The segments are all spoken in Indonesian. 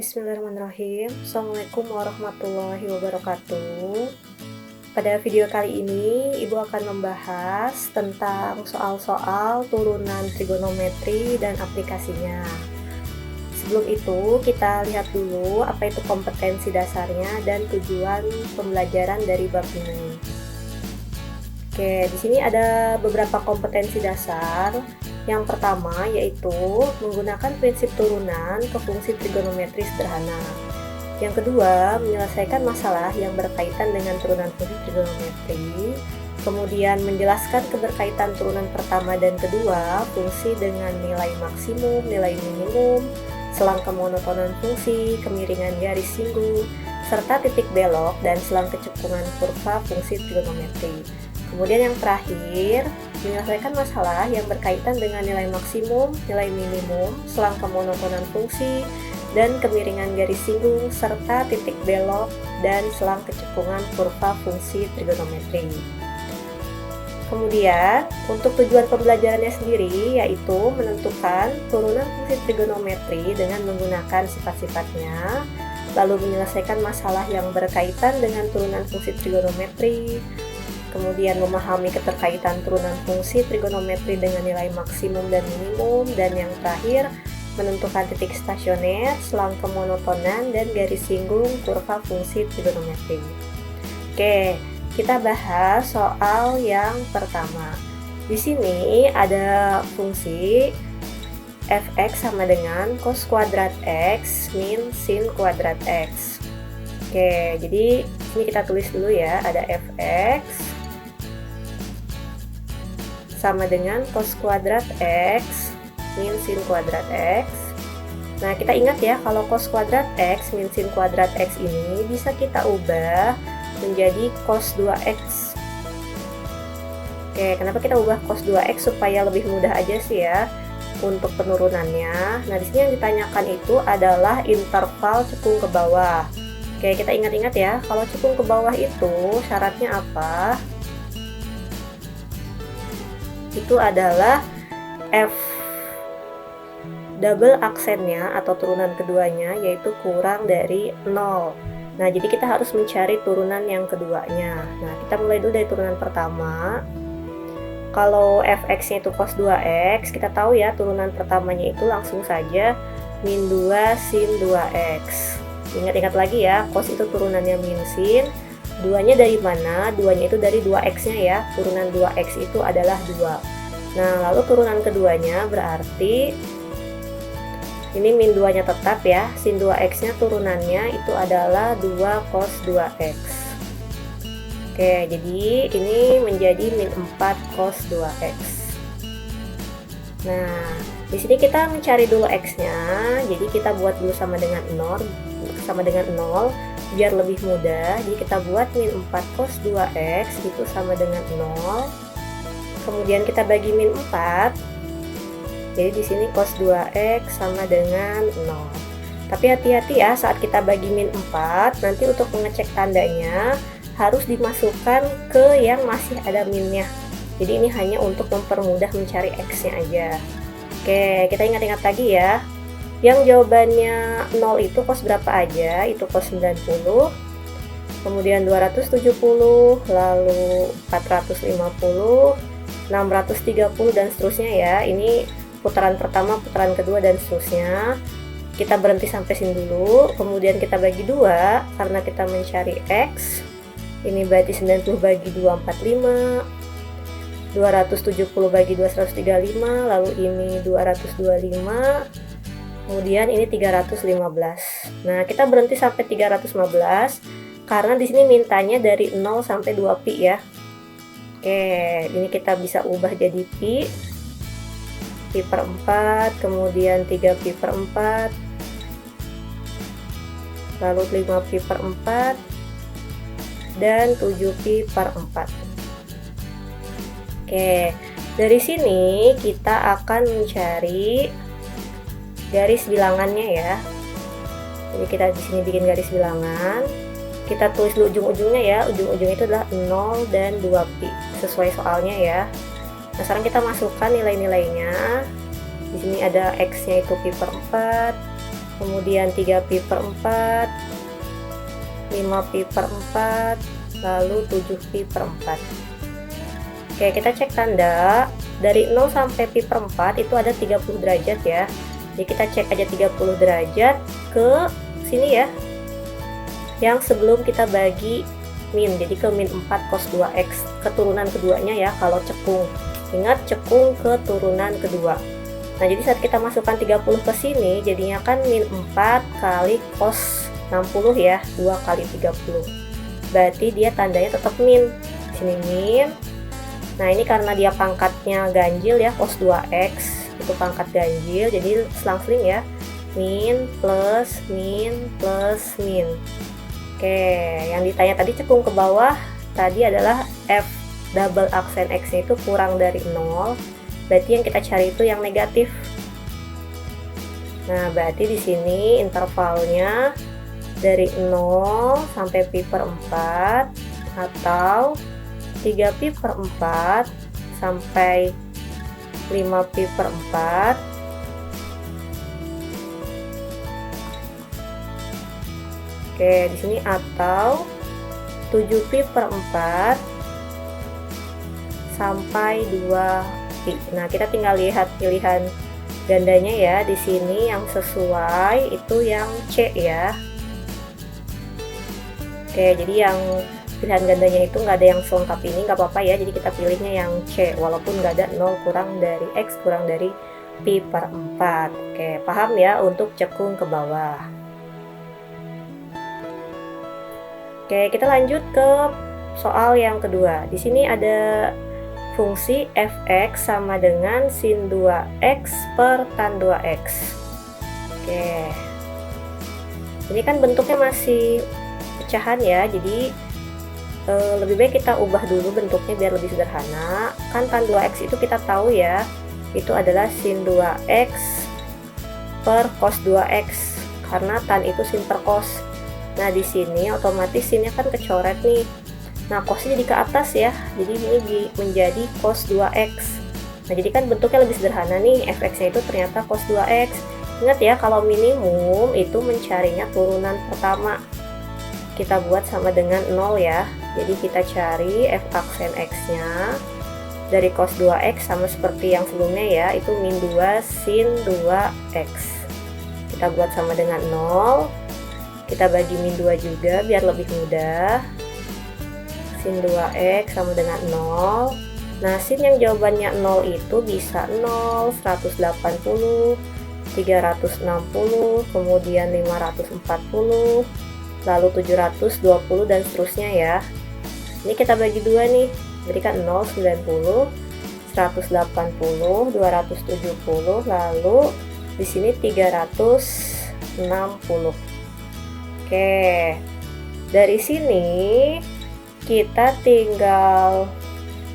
Bismillahirrahmanirrahim. Assalamualaikum warahmatullahi wabarakatuh. Pada video kali ini, Ibu akan membahas tentang soal-soal turunan trigonometri dan aplikasinya. Sebelum itu, kita lihat dulu apa itu kompetensi dasarnya dan tujuan pembelajaran dari bab ini. Oke, di sini ada beberapa kompetensi dasar. Yang pertama yaitu menggunakan prinsip turunan ke fungsi trigonometri sederhana. Yang kedua, menyelesaikan masalah yang berkaitan dengan turunan fungsi trigonometri. Kemudian menjelaskan keberkaitan turunan pertama dan kedua, fungsi dengan nilai maksimum, nilai minimum, selang kemonotonan fungsi, kemiringan garis singgung, serta titik belok dan selang kecekungan kurva fungsi trigonometri. Kemudian yang terakhir, menyelesaikan masalah yang berkaitan dengan nilai maksimum, nilai minimum, selang kemonotonan fungsi, dan kemiringan garis singgung, serta titik belok dan selang kecekungan kurva fungsi trigonometri. Kemudian, untuk tujuan pembelajarannya sendiri, yaitu menentukan turunan fungsi trigonometri dengan menggunakan sifat-sifatnya, lalu menyelesaikan masalah yang berkaitan dengan turunan fungsi trigonometri, kemudian memahami keterkaitan turunan fungsi trigonometri dengan nilai maksimum dan minimum, dan yang terakhir menentukan titik stasioner, selang kemonotonan, dan garis singgung kurva fungsi trigonometri. Oke, kita bahas soal yang pertama. Di sini ada fungsi fx sama dengan cos kuadrat x min sin kuadrat x. Oke, jadi ini kita tulis dulu ya, ada fx sama dengan cos kuadrat x min sin kuadrat x. Nah, kita ingat ya, kalau cos kuadrat x min sin kuadrat x ini bisa kita ubah menjadi cos 2x. Oke, kenapa kita ubah cos 2x? Supaya lebih mudah aja sih ya untuk penurunannya. Nah, di sini yang ditanyakan itu adalah interval cekung ke bawah. Oke, kita ingat-ingat ya, kalau cekung ke bawah itu syaratnya apa? Itu adalah f double aksennya atau turunan keduanya yaitu kurang dari 0. Nah, jadi kita harus mencari turunan yang keduanya. Nah, kita mulai dulu dari turunan pertama. Kalau fx-nya itu cos 2x, kita tahu ya turunan pertamanya itu langsung saja min 2 sin 2x. Ingat-ingat lagi ya, cos itu turunannya min sin. Duanya dari mana? Duanya itu dari 2x-nya ya. Turunan 2x itu adalah 2. Nah, lalu turunan keduanya berarti ini min 2-nya tetap ya. Sin 2x-nya turunannya itu adalah 2 cos 2x. Oke, jadi ini menjadi min 4 cos 2x. Nah, di sini kita mencari dulu x-nya. Jadi kita buat dulu sama dengan 0, biar lebih mudah. Jadi kita buat min 4 cos 2x itu sama dengan 0. Kemudian kita bagi min 4. Jadi di sini cos 2x sama dengan 0. Tapi hati-hati ya, saat kita bagi min 4, nanti untuk mengecek tandanya harus dimasukkan ke yang masih ada minnya. Jadi ini hanya untuk mempermudah mencari x-nya aja. Oke, kita ingat-ingat lagi ya. Yang jawabannya 0 itu cos berapa aja? Itu cos 90. Kemudian 270, lalu 450, 630 dan seterusnya ya. Ini putaran pertama, putaran kedua dan seterusnya. Kita berhenti sampai sini dulu. Kemudian kita bagi 2 karena kita mencari x. Ini berarti 90 bagi 2 45. 270 bagi 2 135, lalu ini 225. Kemudian ini 315. Nah, kita berhenti sampai 315 karena di sini mintanya dari 0 sampai 2 pi ya. Oke, ini kita bisa ubah jadi pi per 4, kemudian 3 pi per 4, lalu 5 pi per 4, dan 7 pi per 4. Oke, dari sini kita akan mencari garis bilangannya ya. Jadi kita di sini bikin garis bilangan. Kita tulis dulu ujung-ujungnya ya. Ujung-ujungnya itu adalah 0 dan 2 pi sesuai soalnya ya. Nah, sekarang kita masukkan nilai-nilainya. Di sini ada x-nya itu pi per 4, kemudian 3pi per 4, 5pi per 4, lalu 7pi per 4. Oke, kita cek tanda. Dari 0 sampai pi per 4 itu ada 30 derajat ya. Jadi kita cek aja 30 derajat ke sini ya, yang sebelum kita bagi min, jadi ke min 4 cos 2x, keturunan keduanya ya kalau cekung. Ingat, cekung keturunan kedua. Nah, jadi saat kita masukkan 30 ke sini, jadinya kan min 4 kali cos 60 ya, 2 kali 30. Berarti dia tandanya tetap min. Sini min. Nah, ini karena dia pangkatnya ganjil ya, cos 2x itu pangkat ganjil, jadi selang-seling ya, min plus min plus min. Oke, yang ditanya tadi cekung ke bawah tadi adalah f double aksen x itu kurang dari 0, berarti yang kita cari itu yang negatif. Nah, berarti di sini intervalnya dari 0 sampai pi per 4 atau 3pi per 4 sampai 5pi per 4. Oke, di sini atau 7pi per 4 sampai 2pi. Nah, kita tinggal lihat pilihan gandanya ya. Di sini yang sesuai itu yang C ya. Oke, jadi yang pilihan gandanya itu nggak ada yang selengkap ini, nggak apa-apa ya, jadi kita pilihnya yang C walaupun nggak ada 0 kurang dari X kurang dari pi per 4. Oke, paham ya untuk cekung ke bawah. Oke, kita lanjut ke soal yang kedua. Di sini ada fungsi fx sama dengan sin 2x per tan 2x. Oke, ini kan bentuknya masih pecahan ya, jadi lebih baik kita ubah dulu bentuknya biar lebih sederhana. Kan tan 2x itu kita tahu ya, itu adalah sin 2x per cos 2x, karena tan itu sin per cos. Nah, di sini otomatis sinnya kan kecoret nih. Nah, cosnya jadi ke atas ya, jadi ini menjadi cos 2x. Nah, jadi kan bentuknya lebih sederhana nih, fx nya itu ternyata cos 2x. Ingat ya, kalau minimum itu mencarinya turunan pertama, kita buat sama dengan 0 ya. Jadi kita cari f aksen x nya dari cos 2x sama seperti yang sebelumnya ya, itu min 2 sin 2x. Kita buat sama dengan 0, kita bagi min 2 juga biar lebih mudah. Sin 2x sama dengan 0. Nah, sin yang jawabannya 0 itu bisa 0, 180, 360, kemudian 540, lalu 720 dan seterusnya ya. Ini kita bagi dua nih, berikan 0, 90, 180, 270, lalu di sini 360. Oke, dari sini kita tinggal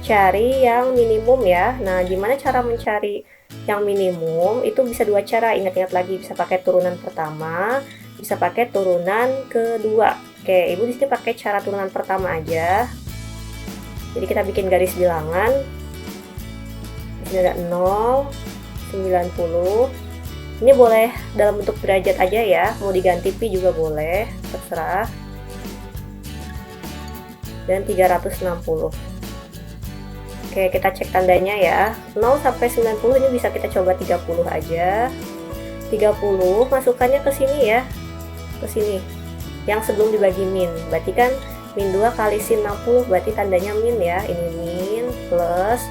cari yang minimum ya. Nah, gimana cara mencari yang minimum? Itu bisa dua cara, ingat-ingat lagi, bisa pakai turunan pertama, bisa pakai turunan kedua. Oke, ibu di sini pakai cara turunan pertama aja. Jadi kita bikin garis bilangan. Di sini ada 0, 90. Ini boleh dalam bentuk derajat aja ya, mau diganti pi juga boleh, terserah. Dan 360. Oke, kita cek tandanya ya. 0 sampai 90 ini bisa kita coba 30 aja. 30 masukkannya ke sini ya, ke sini yang sebelum dibagi min, berarti kan min 2 kali sin 60, berarti tandanya min ya, ini min plus.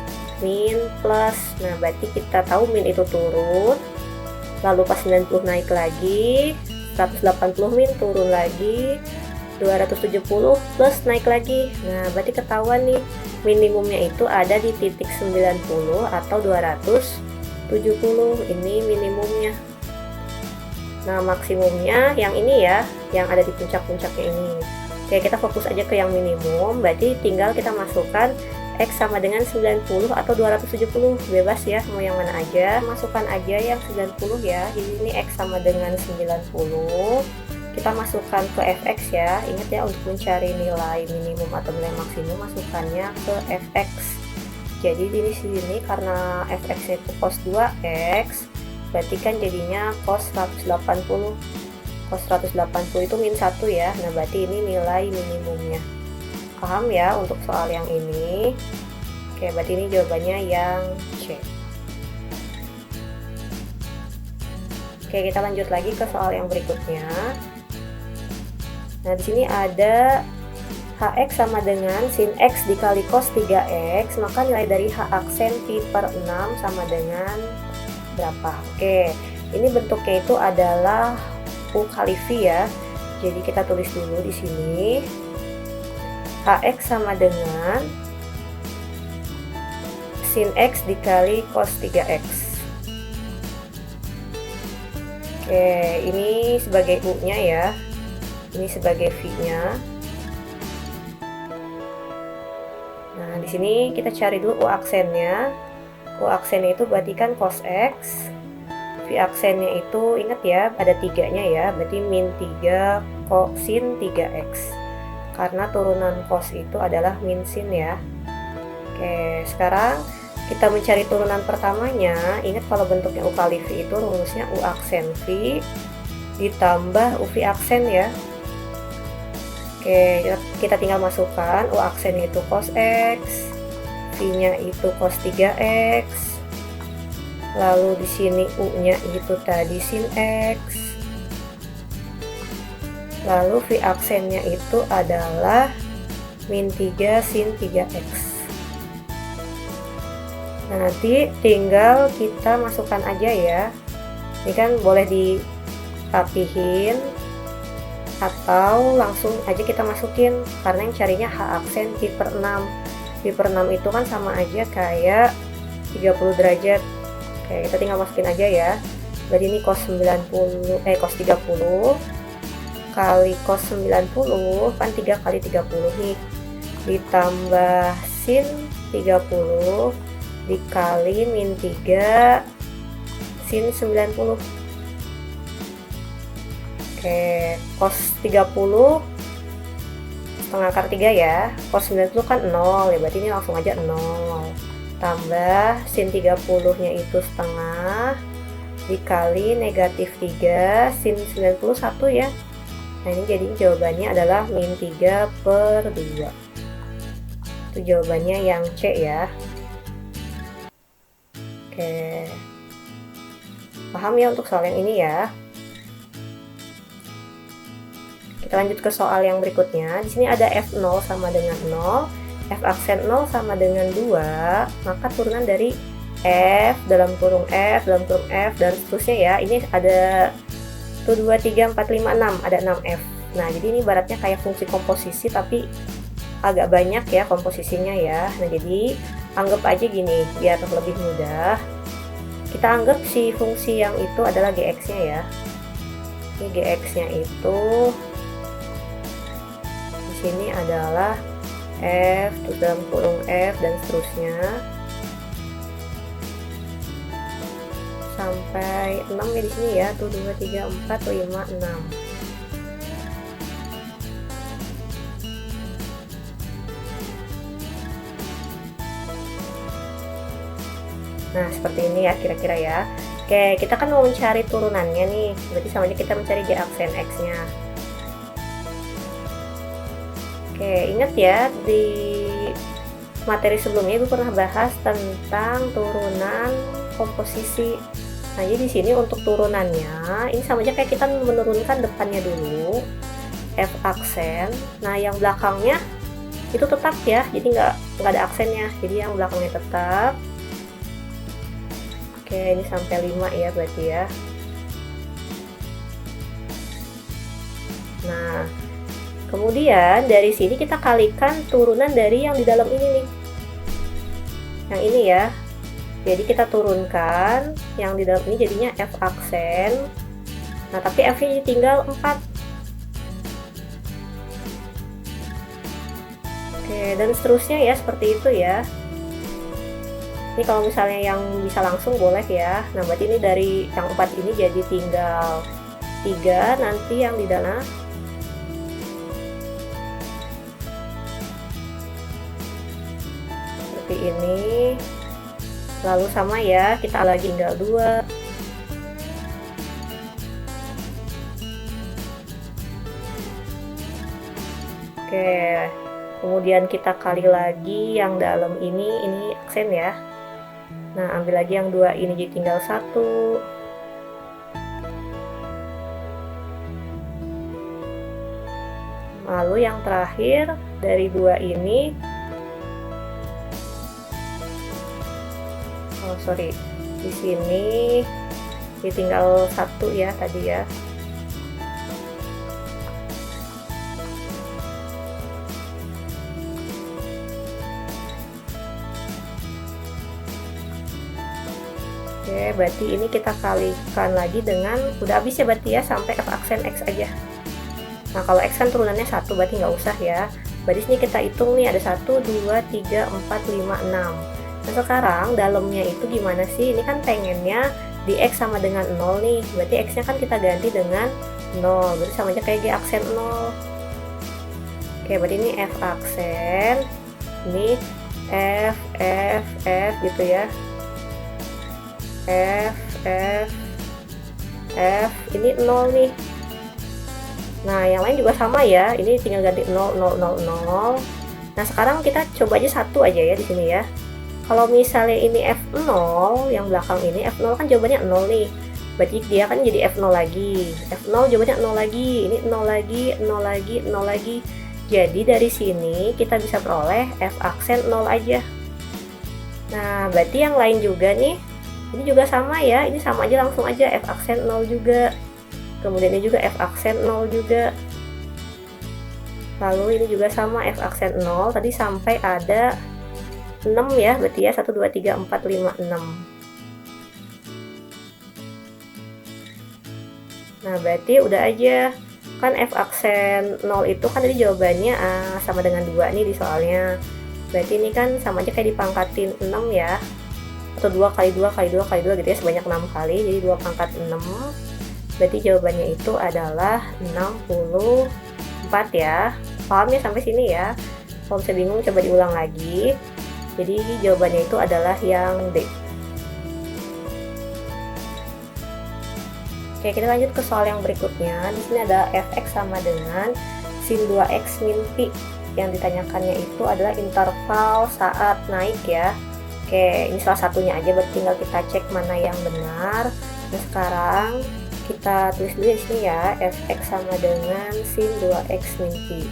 Nah, berarti kita tahu min itu turun, lalu pas 90 naik lagi, 180 min turun lagi, 270 plus naik lagi. Nah, berarti ketahuan nih minimumnya itu ada di titik 90 atau 270, ini minimumnya. Nah, maksimumnya yang ini ya, yang ada di puncak-puncaknya ini. Oke, kita fokus aja ke yang minimum, berarti tinggal kita masukkan X sama dengan 90 atau 270, bebas ya, mau yang mana aja. Masukkan aja yang 90 ya, jadi ini X sama dengan 90. Kita masukkan ke fx ya, ingat ya untuk mencari nilai minimum atau nilai maksimum, masukkannya ke fx. Jadi di sini karena fx itu cos 2x, berarti kan jadinya cos 180. Cos 180 itu min 1 ya. Nah, berarti ini nilai minimumnya. Paham ya untuk soal yang ini? Oke, berarti ini jawabannya yang C. Oke, kita lanjut lagi ke soal yang berikutnya. Nah, di sini ada Hx sama dengan sin X dikali cos 3X, maka nilai dari H aksen pi per 6 sama dengan berapa? Oke, ini bentuknya itu adalah U kali V ya. Jadi kita tulis dulu di sini. Hx sama dengan sin X dikali cos 3X. Oke, ini sebagai U-nya ya. Ini sebagai V-nya. Nah, di sini kita cari dulu U aksennya. U aksennya itu berarti kan cos X. V aksennya itu ingat ya, ada 3-nya ya, berarti min 3 sin 3X. Karena turunan cos itu adalah min sin ya. Oke, sekarang kita mencari turunan pertamanya. Ingat kalau bentuknya U kali V itu rumusnya U aksen V ditambah U V aksen ya. Oke, kita tinggal masukkan U aksennya itu cos X, V-nya itu cos 3X. Lalu di sini U-nya itu tadi sin X. Lalu V aksennya itu adalah min 3 sin 3X. Nah, nanti tinggal kita masukkan aja ya. Ini kan boleh dirapihin atau langsung aja kita masukin, karena yang carinya H aksen pi per 6. Pi per 6 itu kan sama aja kayak 30 derajat. Oke, kita tinggal masukin aja ya. Berarti ini cos 30 kali cos 90 kan 3 kali 30 nih. Ditambah sin 30 dikali min 3 sin 90. Oke, cos 30 setengah akar 3 ya. Cos 90 kan 0 ya, berarti ini langsung aja 0. Tambah sin 30-nya itu setengah dikali negatif 3 sin 91 ya. Nah, ini jadi jawabannya adalah min 3 per 2. Itu jawabannya yang C ya. Oke, paham ya untuk soal yang ini ya. Kita lanjut ke soal yang berikutnya. Di sini ada F0 sama dengan 0, F aksen 0 sama dengan 2, maka turunan dari F dalam kurung F dalam kurung F dan seterusnya ya. Ini ada 1, 2, 3, 4, 5, 6, ada 6F. Nah, jadi ini ibaratnya kayak fungsi komposisi tapi agak banyak ya komposisinya ya. Nah, jadi anggap aja gini biar lebih mudah. Kita anggap si fungsi yang itu adalah Gx-nya ya. Ini Gx-nya itu di sini adalah F terus dalam kurung F dan seterusnya sampai 6 ya di sini ya. 1, 2, 3, 4, 5, 6. Nah, seperti ini ya kira-kira ya. Oke, kita kan mau mencari turunannya nih. Berarti sama aja kita mencari G aksen X-nya. Oke, ingat ya di materi sebelumnya Ibu pernah bahas tentang turunan komposisi. Nah, jadi di sini untuk turunannya ini sama aja kayak kita menurunkan depannya dulu F aksen. Nah, yang belakangnya itu tetap ya. Jadi nggak ada aksennya. Jadi yang belakangnya tetap. Oke, ini sampai 5 ya berarti ya. Nah, kemudian dari sini kita kalikan turunan dari yang di dalam ini nih. Yang ini ya. Jadi kita turunkan yang di dalam ini jadinya F aksen. Nah, tapi F-nya tinggal 4. Oke, dan seterusnya ya seperti itu ya. Ini kalau misalnya yang bisa langsung boleh ya. Nah, berarti ini dari yang 4 ini jadi tinggal 3 nanti yang di dalam. Seperti ini. Lalu sama ya, kita lagi tinggal 2. Oke, kemudian kita kali lagi yang dalam ini aksen ya. Nah, ambil lagi yang 2 ini, jadi tinggal 1. Lalu yang terakhir dari 2 ini, oh sorry, di sini ditinggal 1 ya tadi ya. Oke, berarti ini kita kalikan lagi dengan, udah habis ya berarti ya, sampai F aksen X aja. Nah, kalau X kan turunannya 1, berarti nggak usah ya. Berarti sini kita hitung nih, ada 1, 2, 3, 4, 5, 6. Nah, sekarang dalamnya itu gimana sih? Ini kan pengennya di X sama dengan 0 nih. Berarti X-nya kan kita ganti dengan 0. Berarti sama aja kayak G aksen 0. Oke, berarti ini F aksen. Ini F gitu ya. F, ini 0 nih. Nah, yang lain juga sama ya. Ini tinggal ganti 0, 0, 0, 0. Nah, sekarang kita coba aja 1 aja ya di sini ya. Kalau misalnya ini F0, yang belakang ini F0 kan jawabannya 0 nih. Berarti dia kan jadi F0 lagi. F0 jawabannya 0 lagi. Ini 0 lagi, 0 lagi, 0 lagi. Jadi dari sini kita bisa peroleh F aksen 0 aja. Nah, berarti yang lain juga nih. Ini juga sama ya. Ini sama aja, langsung aja F aksen 0 juga. Kemudian ini juga F aksen 0 juga. Lalu ini juga sama F aksen 0. Tadi sampai ada 6 ya, berarti ya 1, 2, 3, 4, 5, 6. Nah, berarti udah aja. Kan F aksen 0 itu kan tadi jawabannya sama dengan 2 nih di soalnya. Berarti ini kan sama aja kayak dipangkatin 6 ya. Atau 2 kali 2 kali 2 kali 2 gitu ya, sebanyak 6 kali. Jadi 2 pangkat 6. Berarti jawabannya itu adalah 64 ya. Paham ya sampai sini ya? Kalau misalnya bingung coba diulang lagi. Jadi jawabannya itu adalah yang D. Oke, kita lanjut ke soal yang berikutnya. Di sini ada fx sama dengan sin 2x min pi. Yang ditanyakannya itu adalah interval saat naik ya. Oke, ini salah satunya aja, berarti tinggal kita cek mana yang benar. Nah, sekarang kita tulis dulu di sini ya, fx sama dengan sin 2x min pi.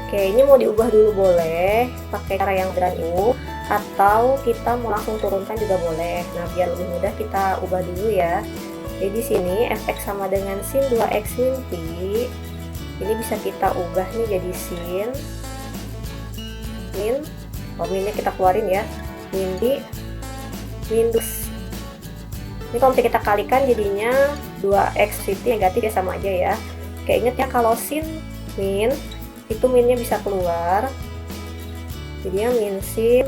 Oke, ini mau diubah dulu boleh, pakai cara yang berani, atau kita mau langsung turunkan juga boleh. Nah, biar lebih mudah kita ubah dulu ya. Jadi di sini fx sama dengan sin 2x min pi. Ini bisa kita ubah nih jadi sin min, minnya kita keluarin ya, min pi minus. Ini kalau kita kalikan jadinya 2x itu negatif ya, sama aja ya. Oke, ingat ya kalau sin min itu minnya bisa keluar, jadinya min sin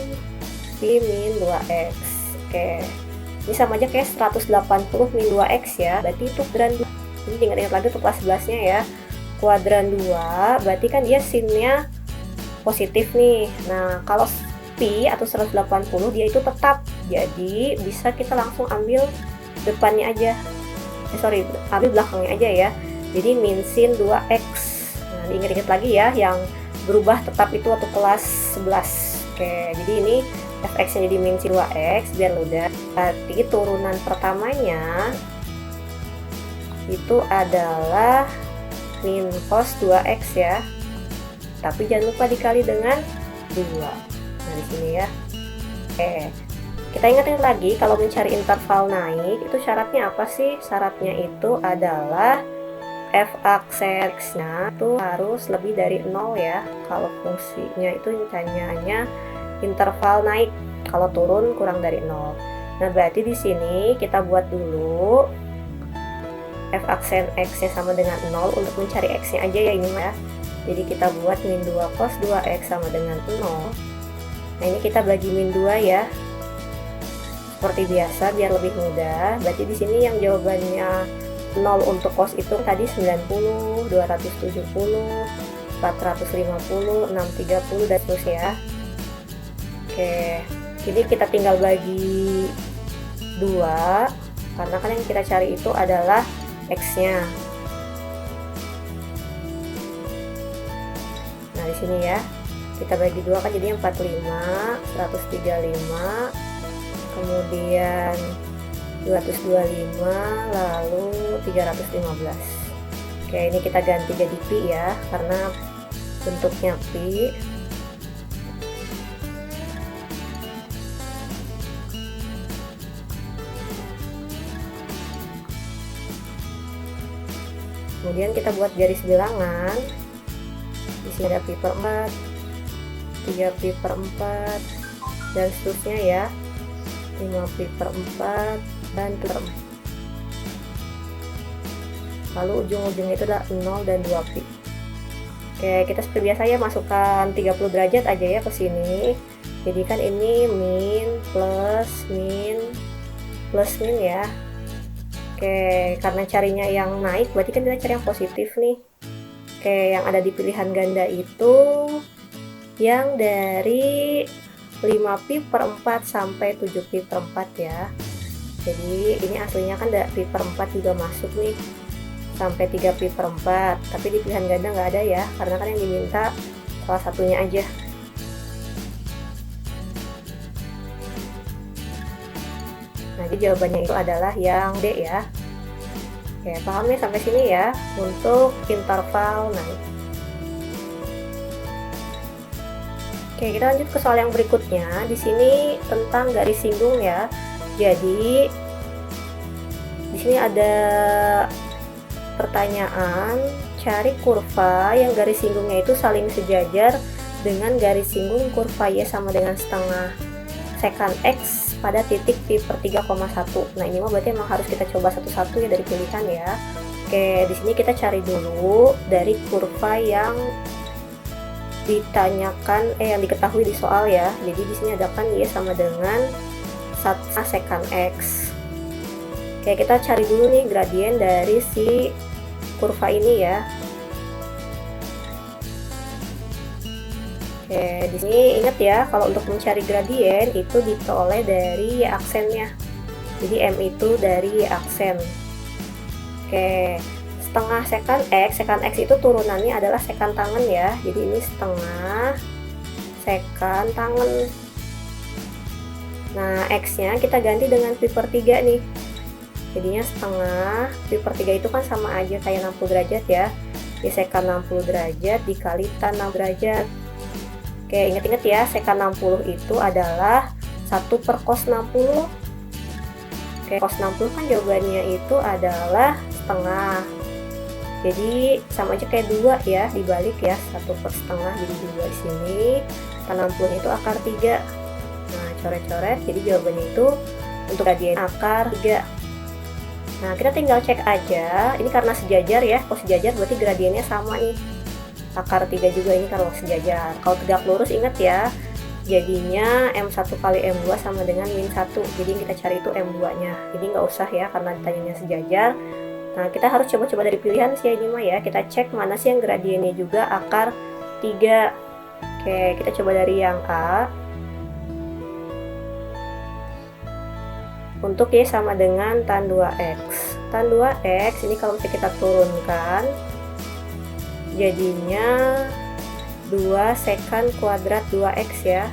pi min 2x. Oke, ini sama aja kayak 180 min 2x ya, berarti itu kuadran 2. Ini ingat-ingat lagi untuk kelas 11 nya ya, kuadran 2 berarti kan dia sinnya positif nih. Nah, kalau pi atau 180 dia itu tetap, jadi bisa kita langsung ambil depannya aja, ambil belakangnya aja ya, jadi min sin 2x. Nah, diingat-ingat lagi ya, yang berubah tetap itu waktu kelas 11. Oke, jadi ini fx nya jadi min sin 2x biar mudah. Berarti turunan pertamanya itu adalah min cos 2x ya, tapi jangan lupa dikali dengan 2. Nah, di sini ya. Oke, kita ingat lagi kalau mencari interval naik itu syaratnya apa sih? Syaratnya itu adalah f aksen x-nya itu harus lebih dari 0 ya. Kalau fungsinya itu tanyanya interval naik, kalau turun kurang dari 0. Nah, berarti di sini kita buat dulu f aksen x-nya sama dengan 0 untuk mencari x-nya aja ya ini ya. Jadi kita buat min 2 cos 2x sama dengan 0. Nah, ini kita bagi min 2 ya. Seperti biasa biar lebih mudah. Berarti di sini yang jawabannya 0 untuk cos itu tadi 90, 270, 450, 630 dan terus ya. Oke, jadi kita tinggal bagi 2. karena kan yang kita cari itu adalah X-nya. Nah, di sini ya, kita bagi dua kan jadinya 45, 135, kemudian 225, lalu 315. Oke, ini kita ganti jadi pi ya, karena bentuknya pi. Kemudian kita buat garis bilangan. Di sini ada pi per 4, 3 pi per 4, dan seterusnya ya, 5 pi per 4, dan 4. Lalu ujung-ujungnya itu adalah 0 dan 2 pi. Oke, kita seperti biasa ya, masukkan 30 derajat aja ya ke sini. Jadi kan ini min plus min ya. Oke, karena carinya yang naik, berarti kan kita cari yang positif nih. Oke, yang ada di pilihan ganda itu yang dari 5 pi per 4 sampai 7 pi per 4 ya. Jadi ini aslinya kan ada pi per 4 juga masuk nih, sampai 3 pi per 4, tapi di pilihan ganda nggak ada ya, karena kan yang diminta salah satunya aja. Nah, jadi jawabannya itu adalah yang D ya. Oke, paham ya sampai sini ya untuk interval naik. Oke, kita lanjut ke soal yang berikutnya. Di sini tentang garis singgung ya. Jadi di sini ada pertanyaan, cari kurva yang garis singgungnya itu saling sejajar dengan garis singgung kurva Y sama dengan setengah sekan X pada titik pi per 3,1. Nah, ini mah berarti emang harus kita coba satu-satu ya dari pilihan ya. Oke, di sini kita cari dulu dari kurva yang ditanyakan, yang diketahui di soal ya. Jadi di sini ada kan Y sama dengan 1 sekan X. Oke, kita cari dulu nih gradien dari si kurva ini ya. Oke, di sini ingat ya, kalau untuk mencari gradien itu diperoleh dari Y aksennya. Jadi M itu dari Y aksen. Oke, setengah sekan X itu turunannya adalah sekan tangan ya. Jadi ini setengah sekan tangan. Nah, X-nya kita ganti dengan pi per 3 nih. Jadinya setengah pi per 3 itu kan sama aja kayak 60 derajat ya. Di sekan 60 derajat dikali tan 6 derajat. Oke, ingat-ingat ya, sekan 60 itu adalah 1 per cos 60. Oke, cos 60 kan jawabannya itu adalah setengah. Jadi sama aja kayak 2 ya, dibalik ya, 1 per setengah jadi 2 di sini. Tan 60 itu akar 3. Nah, coret-coret, jadi jawabannya itu untuk gradien akar 3. Nah, kita tinggal cek aja, ini karena sejajar ya, kalau sejajar berarti gradiennya sama nih. Akar 3 juga ini kalau sejajar. Kalau tegak lurus ingat ya, jadinya M1 kali M2 sama dengan min 1. Jadi yang kita cari itu M2 nya. Ini nggak usah ya karena ditanyanya sejajar. Nah, kita harus coba-coba dari pilihan sih ini mah ya. Kita cek mana sih yang gradiennya juga akar 3. Oke, kita coba dari yang A. Untuk Y sama dengan tan 2X. Tan 2X ini kalau misalnya kita turunkan, jadinya 2 sekan kuadrat 2X ya,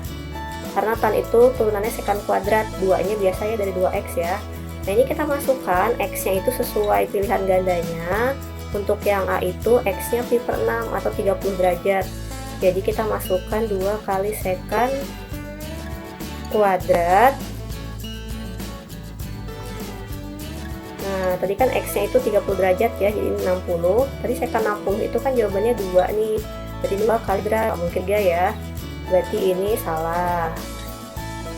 karena tan itu turunannya sekan kuadrat, 2 nya biasanya dari 2X ya. Nah, ini kita masukkan X nya itu sesuai pilihan gandanya. Untuk yang A itu X nya pi per 6 atau 30 derajat. Jadi kita masukkan 2 kali sekan kuadrat. Nah, tadi kan X-nya itu 30 derajat ya, jadi 60. Tadi sekan 60 itu kan jawabannya 2 nih. Jadi 2 kali berapa? Mungkin gak ya? Berarti ini salah.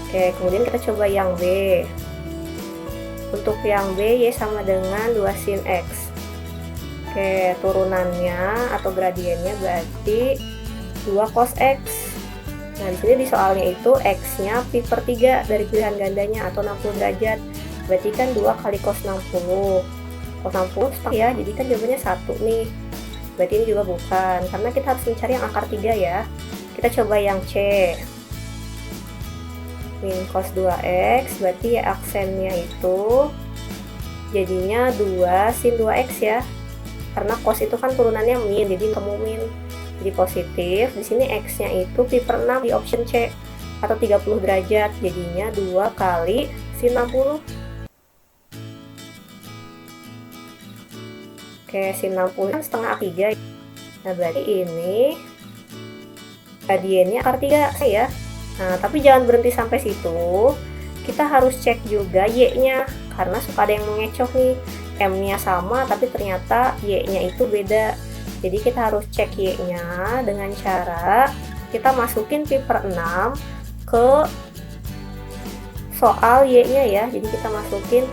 Oke, kemudian kita coba yang B. Untuk yang B, Y sama dengan 2 sin X. Oke, turunannya atau gradiennya berarti 2 cos X. Nah, di sini di soalnya itu X-nya pi per 3 dari pilihan gandanya atau 60 derajat. Berarti kan 2 kali cos 60. Cos 60 setengah ya, jadi kan jawabannya 1 nih. Berarti ini juga bukan, karena kita harus mencari yang akar 3 ya. Kita coba yang C. Min cos 2X, berarti ya aksennya itu jadinya 2 sin 2x ya, karena cos itu kan turunannya min, jadi ketemu min, jadi positif. Di sini x nya itu pi per 6 di option C atau 30 derajat, jadinya 2 kali sin 60. Oke, sin 60 kan setengah akar 3. Nah, berarti ini gradiennya akar 3 ya. Nah, tapi jangan berhenti sampai situ. Kita harus cek juga y-nya, karena suka ada yang mengecoh nih. M-nya sama, tapi ternyata y-nya itu beda. Jadi kita harus cek y-nya dengan cara kita masukin pi per 6 ke soal y-nya ya. Jadi kita masukin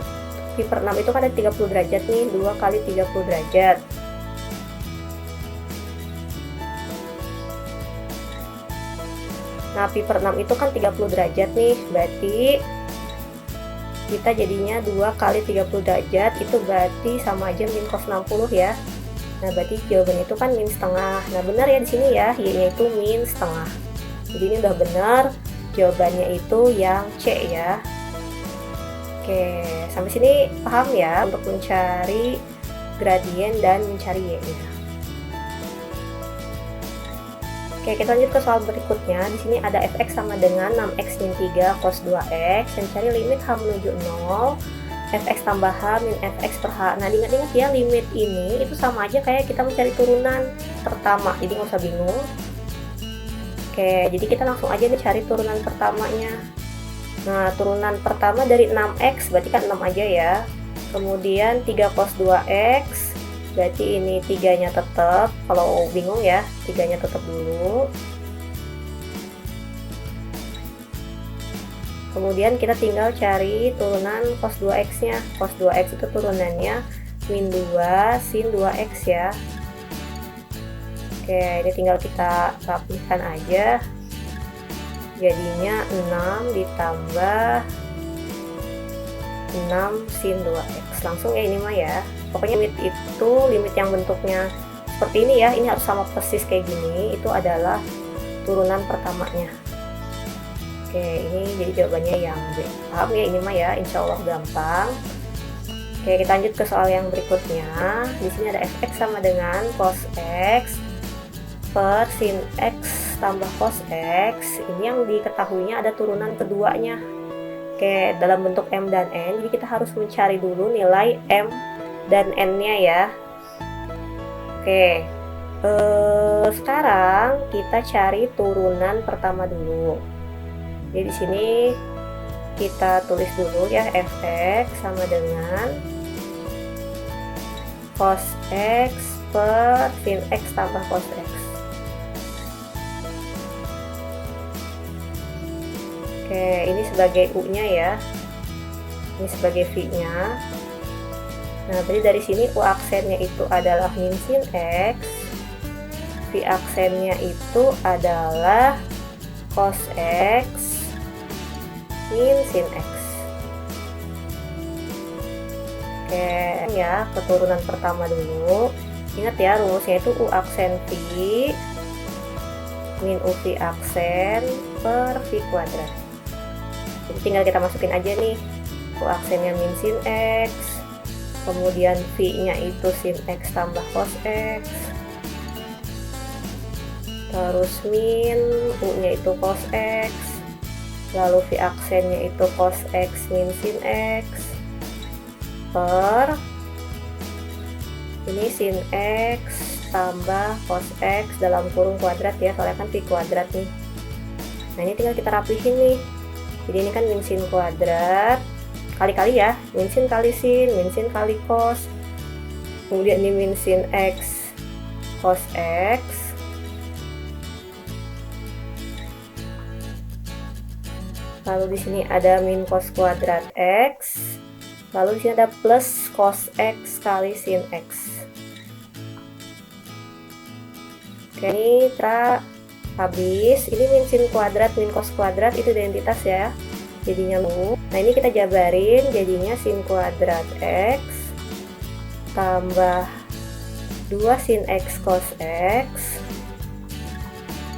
pi per 6 itu kan ada 30 derajat nih, 2 kali 30 derajat. Nah, pi per 6 itu kan 30 derajat nih, berarti kita jadinya 2 kali 30 derajat, itu berarti sama aja min cos 60 ya. Nah, berarti jawabannya itu kan min setengah. Nah, benar ya di sini ya, y-nya itu min setengah. Jadi ini udah benar, jawabannya itu yang C ya. Oke, sampai sini paham ya untuk mencari gradien dan mencari y-nya. Oke, kita lanjut ke soal berikutnya. Di sini ada fx sama dengan 6x min 3 cos 2x. Dan cari limit h menuju 0, fx tambah h min fx per h. Nah, diingat-ingat ya, limit ini itu sama aja kayak kita mencari turunan pertama. Jadi nggak usah bingung. Oke, jadi kita langsung aja nih cari turunan pertamanya. Nah, turunan pertama dari 6x, berarti kan 6 aja ya. Kemudian 3 cos 2x. Berarti ini 3-nya tetap, kalau bingung ya, 3-nya tetap dulu. Kemudian kita tinggal cari turunan cos 2x-nya. Cos 2x itu turunannya min 2 sin 2x ya. Oke, ini tinggal kita rapihkan aja. Jadinya 6 ditambah 6 sin 2x. Langsung ya ini mah ya. Pokoknya limit itu, limit yang bentuknya seperti ini ya, ini harus sama persis kayak gini, itu adalah turunan pertamanya. Oke, ini jadi jawabannya yang B. Paham ya ini mah ya, insya Allah gampang. Oke, kita lanjut ke soal yang berikutnya. Di sini ada fx sama dengan cos x per sin x tambah cos x. Ini yang diketahuinya ada turunan keduanya. Oke, dalam bentuk m dan n, jadi kita harus mencari dulu nilai m dan n-nya ya. Oke, sekarang kita cari turunan pertama dulu. Jadi di sini kita tulis dulu ya, fx sama dengan cos x per sin x tambah cos x. Oke, ini sebagai u-nya ya, ini sebagai v-nya. Nah, berarti dari sini u aksennya itu adalah min sin x, v aksennya itu adalah cos x min sin x. Oke ya, keturunan pertama dulu. Ingat ya, rumusnya itu u aksen v min u v aksen per v kuadrat. Jadi tinggal kita masukin aja nih, u aksennya min sin x, kemudian v-nya itu sin x tambah cos x, terus min u-nya itu cos x, lalu v aksennya itu cos x min sin x, per ini sin x tambah cos x dalam kurung kuadrat ya, soalnya kan v kuadrat nih. Nah, ini tinggal kita rapihin nih. Jadi ini kan min sin kuadrat kali-kali ya, min sin kali sin, min sin kali cos, kemudian ini min sin x cos x, lalu di sini ada min cos kuadrat x, lalu di sini ada plus cos x kali sin x. Oke, ini habis. Ini min sin kuadrat min cos kuadrat itu identitas ya, jadinya mu. Nah, ini kita jabarin, jadinya sin kuadrat x tambah 2 sin x cos x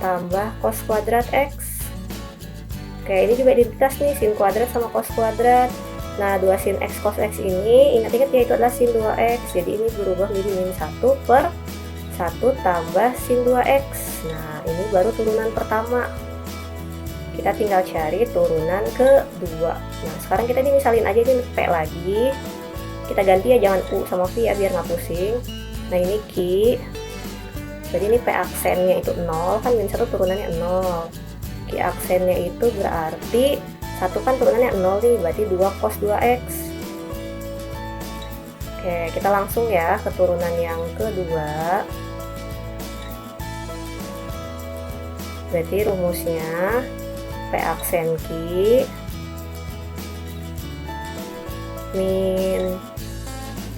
tambah cos kuadrat x. Oke, ini juga identitas nih, sin kuadrat sama cos kuadrat. Nah, 2 sin X cos X ini ingat-ingat ya itu adalah sin 2X. Jadi ini berubah menjadi min 1 per 1 tambah sin 2X. Nah, ini baru turunan pertama. Kita tinggal cari turunan kedua. Nah, sekarang kita dimisalin aja ini P lagi. Kita ganti ya, jangan U sama V ya, biar nggak pusing. Nah, ini Q. Jadi ini P aksennya itu 0, kan min 1 turunannya 0. Q aksennya itu berarti 1 kan turunannya 0 nih, berarti 2 cos 2X. Oke, kita langsung ya ke turunan yang kedua. Berarti rumusnya P aksen Q min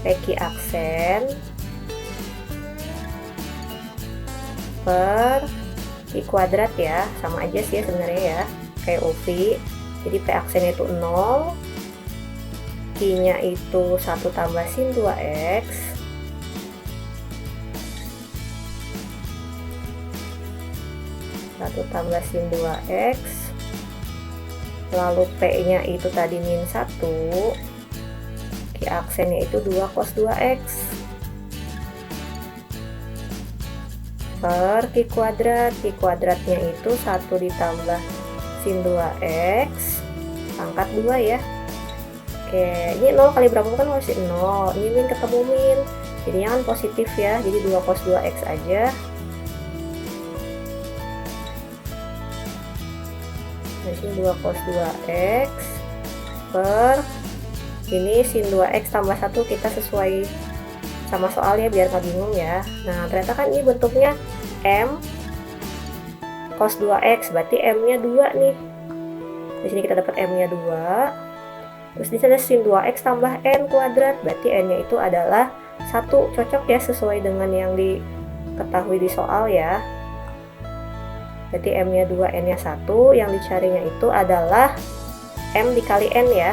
PQ aksen per Q kuadrat ya, sama aja sih ya sebenarnya ya, kayak UV. Jadi P aksennya itu 0, Q nya itu 1 tambah sin 2X tambah sin 2X, lalu P nya itu tadi min 1, Q aksennya itu 2 cos 2X per Q kuadrat. Q kuadratnya itu 1 ditambah sin 2X pangkat 2 ya. Oke, ini 0 kali berapa kan masih 0, ini min ketemu min, jadinya kan positif ya, jadi 2 cos 2X aja. Di sini 2 cos 2X per ini sin 2X tambah 1, kita sesuai sama soalnya biar nggak bingung ya. Nah, ternyata kan ini bentuknya M cos 2X, berarti M nya 2 nih. Di sini kita dapat M nya 2. Terus di sana sin 2X tambah N kuadrat, berarti N nya itu adalah 1. Cocok ya sesuai dengan yang diketahui di soal ya. Berarti M nya 2, N nya 1, yang dicarinya itu adalah M dikali N ya.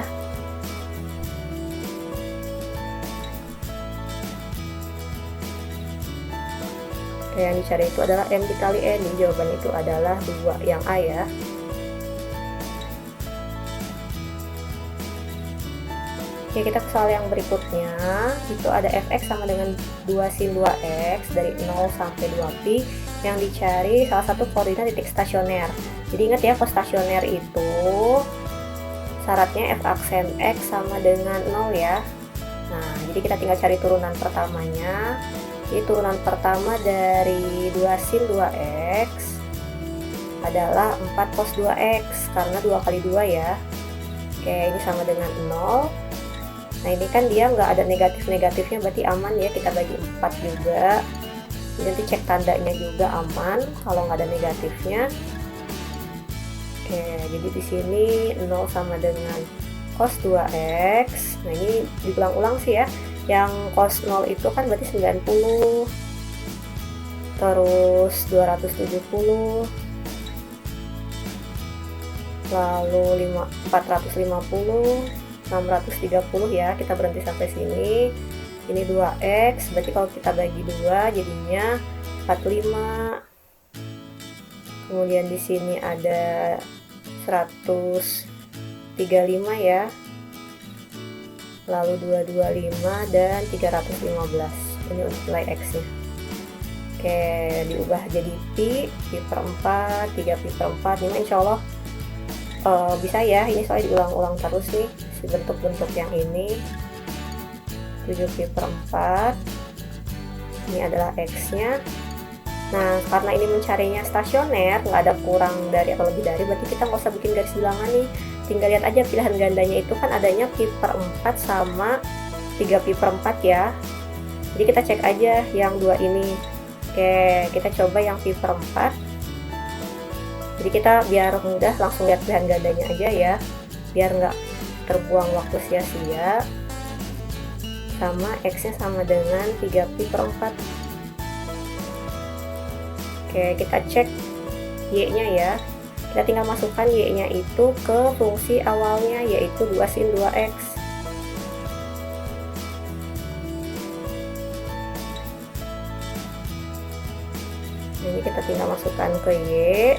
Oke, yang dicari itu adalah M dikali N, jadi jawaban itu adalah 2 yang A ya. Oke, kita ke soal yang berikutnya. Itu ada fx sama dengan 2 sin 2x dari 0 sampai 2pi. Yang dicari salah satu koordinat titik stasioner. Jadi ingat ya, kalau stasioner itu syaratnya f aksen x sama dengan 0 ya. Nah, jadi kita tinggal cari turunan pertamanya. Jadi turunan pertama dari 2 sin 2x adalah 4 cos 2x, karena 2 kali 2 ya. Oke, ini sama dengan 0. Nah, ini kan dia nggak ada negatif-negatifnya, berarti aman ya, kita bagi 4 juga. Nanti cek tandanya juga aman kalau nggak ada negatifnya. Oke, jadi di sini 0 sama dengan cos 2x. Nah, ini diulang-ulang sih ya. Yang cos 0 itu kan berarti 90, terus 270, lalu 450, 630 ya, kita berhenti sampai sini. Ini 2x, berarti kalau kita bagi 2 jadinya 45. Kemudian di sini ada 135 ya, lalu 225 dan 315. Ini untuk nilai x nya. Oke, diubah jadi pi per 4, 3 pi per 4. Ini insya Allah bisa ya, ini soalnya diulang-ulang terus nih si bentuk-bentuk yang ini. 7 pi per 4, ini adalah x nya. Nah, karena ini mencarinya stasioner, nggak ada kurang dari atau lebih dari, berarti kita nggak usah bikin garis bilangan nih, tinggal lihat aja pilihan gandanya itu kan adanya pi per 4 sama 3 pi per 4 ya. Jadi kita cek aja yang dua ini. Oke, kita coba yang pi per 4. Jadi kita biar mudah langsung lihat pilihan gandanya aja ya, biar nggak terbuang waktu sia-sia. Sama x nya sama dengan 3 pi per 4. Oke, kita cek y nya ya. Kita tinggal masukkan y nya itu ke fungsi awalnya, yaitu 2 sin 2x. Nah, ini kita tinggal masukkan ke y.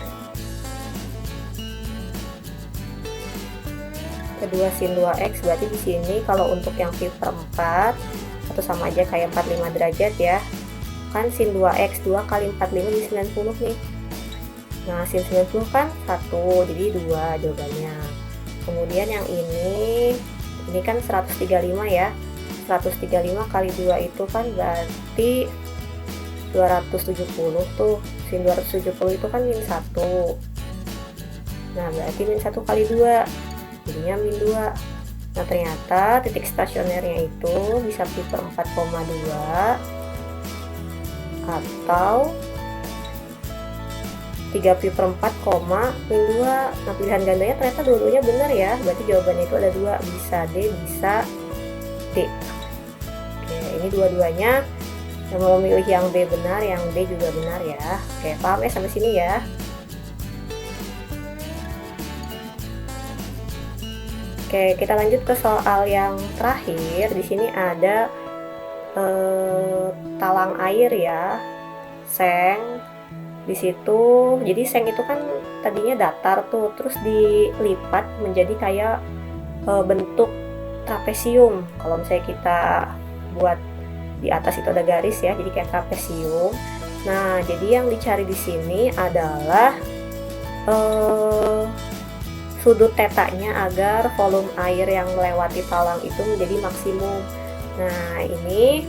Kita kedua sin 2x, berarti di sini kalau untuk yang pi per 4 atau sama aja kayak 45 derajat ya, kan sin 2x 2 kali 45 jadi 90 nih. Nah sin 90 kan 1 jadi 2 jawabannya. Kemudian yang ini kan 135 ya, 135 kali 2 itu kan berarti 270 tuh, sin 270 itu kan min 1. Nah berarti min 1 kali 2 jadinya min 2. Nah ternyata titik stasionernya itu bisa pi per 4,2 atau 3 pi per 4, min 2. Nah pilihan gandanya ternyata dua-duanya benar ya, berarti jawabannya itu ada 2, bisa D bisa D. Oke, ini dua-duanya yang mau memilih yang B benar, yang D juga benar ya. Oke, paham ya sampai sini ya. Oke, kita lanjut ke soal yang terakhir. Di sini ada talang air ya, seng. Di situ, jadi seng itu kan tadinya datar tuh, terus dilipat menjadi kayak bentuk trapesium. Kalau misalnya kita buat di atas itu ada garis ya, jadi kayak trapesium. Nah, jadi yang dicari di sini adalah sudut tetanya agar volume air yang melewati talang itu menjadi maksimum. Nah, ini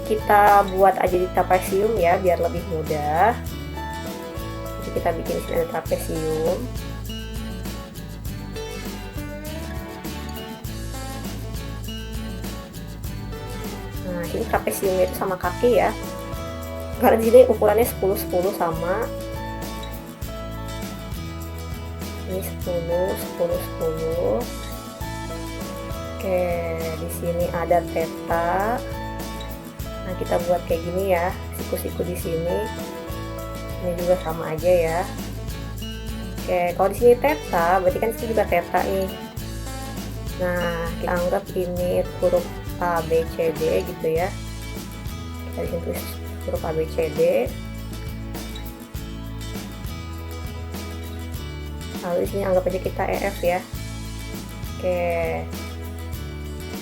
kita buat aja di trapesium ya, biar lebih mudah. Jadi kita bikin sini ada trapesium. Nah, ini trapesiumnya itu sama kaki ya. Karena di sini ukurannya 10-10 sama. Ini 10-10-10. Oke, di sini ada theta. Nah, kita buat kayak gini ya, siku-siku di sini. Ini juga sama aja ya. Oke, kalau di sini theta, berarti kan sini juga theta nih. Nah, kita anggap ini huruf A, B, C, D gitu ya. Kita di sini tulis huruf A, B, C, D. Lalu di sini anggap aja kita EF ya. Oke.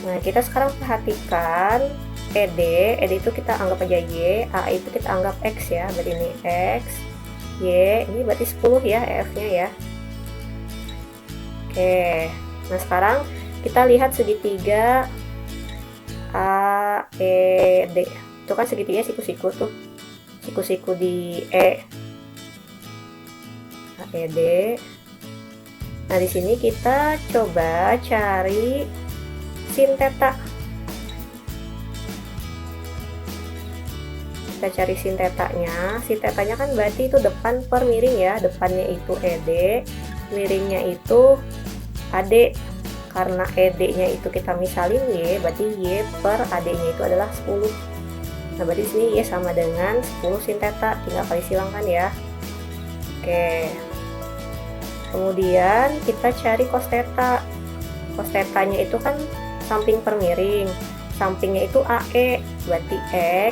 Nah, kita sekarang perhatikan ED itu kita anggap aja Y, A itu kita anggap X ya, berarti ini X, Y, ini berarti 10 ya EF-nya ya. Oke, nah sekarang kita lihat segitiga AED, itu kan segitiga siku-siku tuh, siku-siku di E, AED. Nah di sini kita coba cari sin theta. Kita cari sin tetanya. Sin tetanya kan berarti itu depan per miring ya, depannya itu ED, miringnya itu AD. Karena ED-nya itu kita misalin Y, berarti Y per AD-nya itu adalah 10. Nah berarti sini Y sama dengan 10 sin theta, tinggal kali silangkan ya. Oke. Kemudian kita cari cos theta. Cos tetanya itu kan samping per miring, sampingnya itu AE, berarti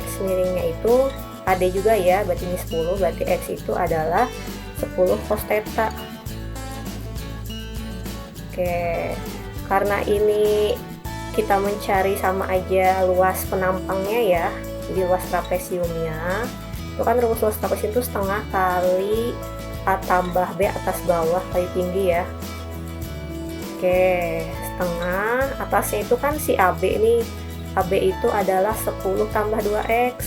X, miringnya itu AD juga ya, berarti ini 10, berarti X itu adalah 10 cos theta. Oke, karena ini kita mencari sama aja luas penampangnya ya, jadi luas trapesiumnya itu kan rumus luas trapesium itu setengah kali A tambah B atas bawah kali tinggi ya. Oke, setengah, atasnya itu kan si AB nih, AB itu adalah 10 tambah 2X.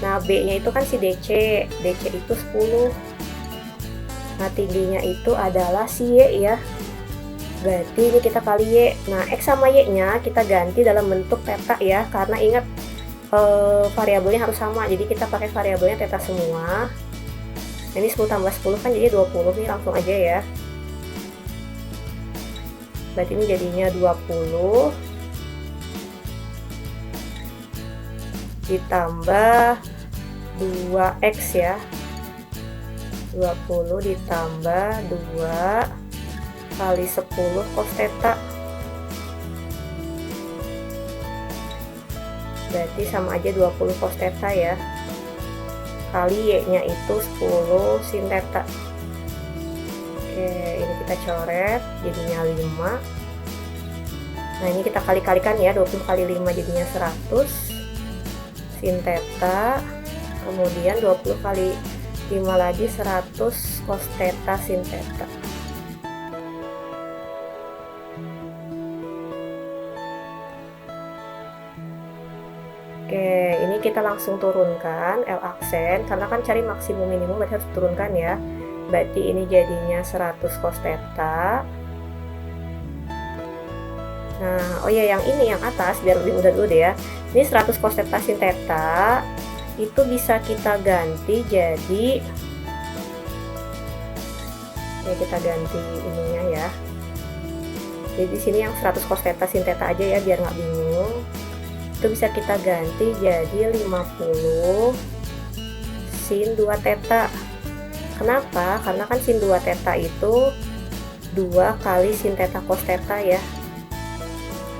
Nah B nya itu kan si DC, DC itu 10. Nah tingginya itu adalah si Y ya, berarti ini kita kali Y. Nah X sama Y nya kita ganti dalam bentuk theta ya, karena ingat variabelnya harus sama, jadi kita pakai variabelnya theta semua. Nah, ini 10 tambah 10 kan jadi 20 nih, langsung aja ya. Berarti ini jadinya 20 ditambah 2X ya. 20 ditambah 2 kali 10 cos theta. Berarti sama aja 20 cos theta ya. Kali Y nya itu 10 sin theta. Oke, ini kita coret jadinya 5. Nah, ini kita kali-kalikan ya, 20 kali 5 jadinya 100 sin theta. Kemudian 20 kali 5 lagi 100 cos theta sin theta. Oke, ini kita langsung turunkan L aksen, karena kan cari maksimum minimum berarti harus turunkan ya. Berarti ini jadinya 100 cos theta. Nah, oh ya, yang ini yang atas biar lebih mudah dulu deh ya. Ini 100 cos theta sin theta itu bisa kita ganti jadi, ya kita ganti ininya ya. Jadi di sini yang 100 cos theta sin theta aja ya biar nggak bingung. Itu bisa kita ganti jadi 50 sin 2 theta. Kenapa? Karena kan sin 2 theta itu 2 kali sin theta cos theta ya.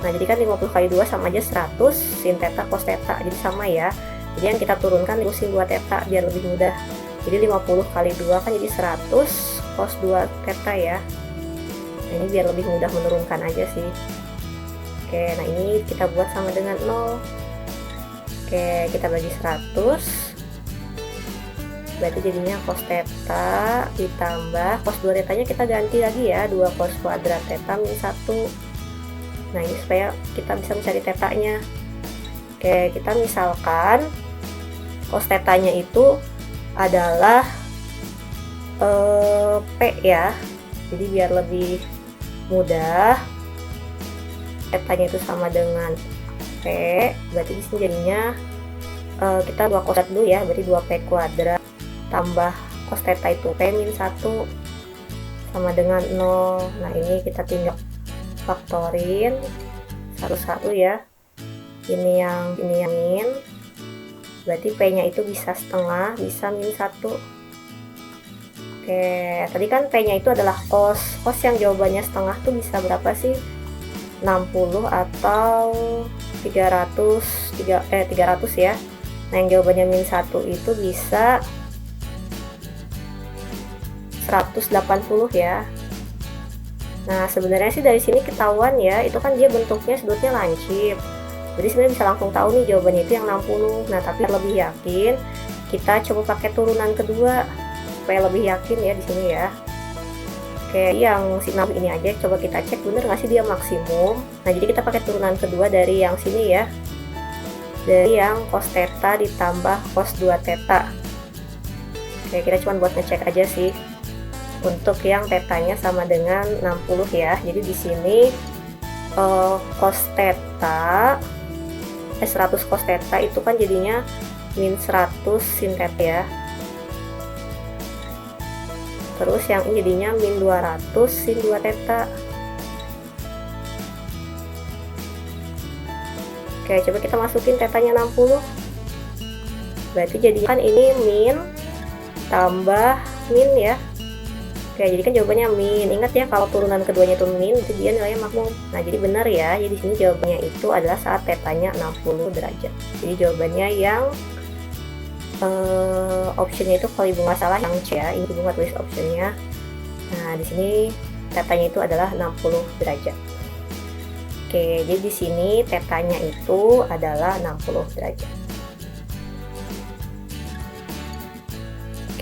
Nah, jadi kan 50 kali 2 sama aja 100 sin theta cos theta. Jadi sama ya. Jadi yang kita turunkan itu sin 2 theta biar lebih mudah. Jadi 50 kali 2 kan jadi 100 cos 2 theta ya. Nah, ini biar lebih mudah menurunkan aja sih. Oke, nah ini kita buat sama dengan 0. Oke, kita bagi 100. Berarti jadinya cos theta ditambah cos 2 tetanya kita ganti lagi ya, 2 cos kuadrat theta min 1. Nah, ini supaya kita bisa mencari tetanya. Oke, kita misalkan cos tetanya itu adalah P ya. Jadi biar lebih mudah, tetanya itu sama dengan P. Berarti di sini jadinya kita 2 cos dulu ya, berarti 2P kuadrat tambah cos theta itu P min 1 sama dengan 0. Nah, ini kita tinggal faktorin satu-satu ya. Ini yang min. Berarti P-nya itu bisa setengah, bisa min 1. Oke, tadi kan P-nya itu adalah cos. Cos yang jawabannya setengah tuh bisa berapa sih? 60 atau 300 ya. Nah, yang jawabannya min 1 itu bisa 180 ya. Nah, sebenarnya sih dari sini ketahuan ya, itu kan dia bentuknya sudutnya lancip. Jadi sebenarnya bisa langsung tahu nih jawabannya itu yang 60. Nah, tapi lebih yakin kita coba pakai turunan kedua supaya lebih yakin ya di sini ya. Oke, yang si 6 ini aja coba kita cek bener nggak sih dia maksimum. Nah, jadi kita pakai turunan kedua dari yang sini ya. Dari yang cos theta ditambah cos 2 theta. Oke, kita cuma buat ngecek aja sih. Untuk yang tetanya sama dengan 60 ya. Jadi di sini cos theta 100 cos theta itu kan jadinya min 100 sin theta ya. Terus yang ini jadinya min 200 sin 2 theta. Oke, coba kita masukin tetanya 60. Berarti jadi kan ini min tambah min ya. Oke, jadi kan jawabannya min. Ingat ya, kalau turunan keduanya itu min, itu dia nilainya makmum. Nah, jadi benar ya. Jadi di sini jawabannya itu adalah saat tetanya 60 derajat. Jadi jawabannya yang optionnya itu kalau ibu nggak salah yang C ya. Ini ibu nggak tulis optionnya. Nah, di sini tetanya itu adalah 60 derajat. Oke, jadi di sini tetanya itu adalah 60 derajat.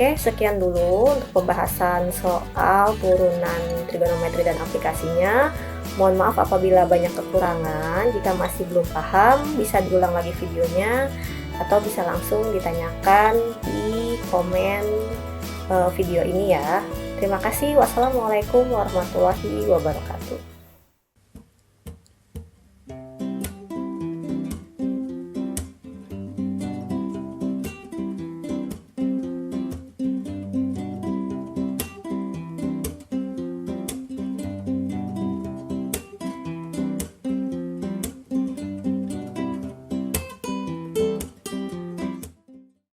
Oke, sekian dulu untuk pembahasan soal turunan trigonometri dan aplikasinya. Mohon maaf apabila banyak kekurangan. Jika masih belum paham, bisa diulang lagi videonya atau bisa langsung ditanyakan di komen video ini ya. Terima kasih. Wassalamualaikum warahmatullahi wabarakatuh.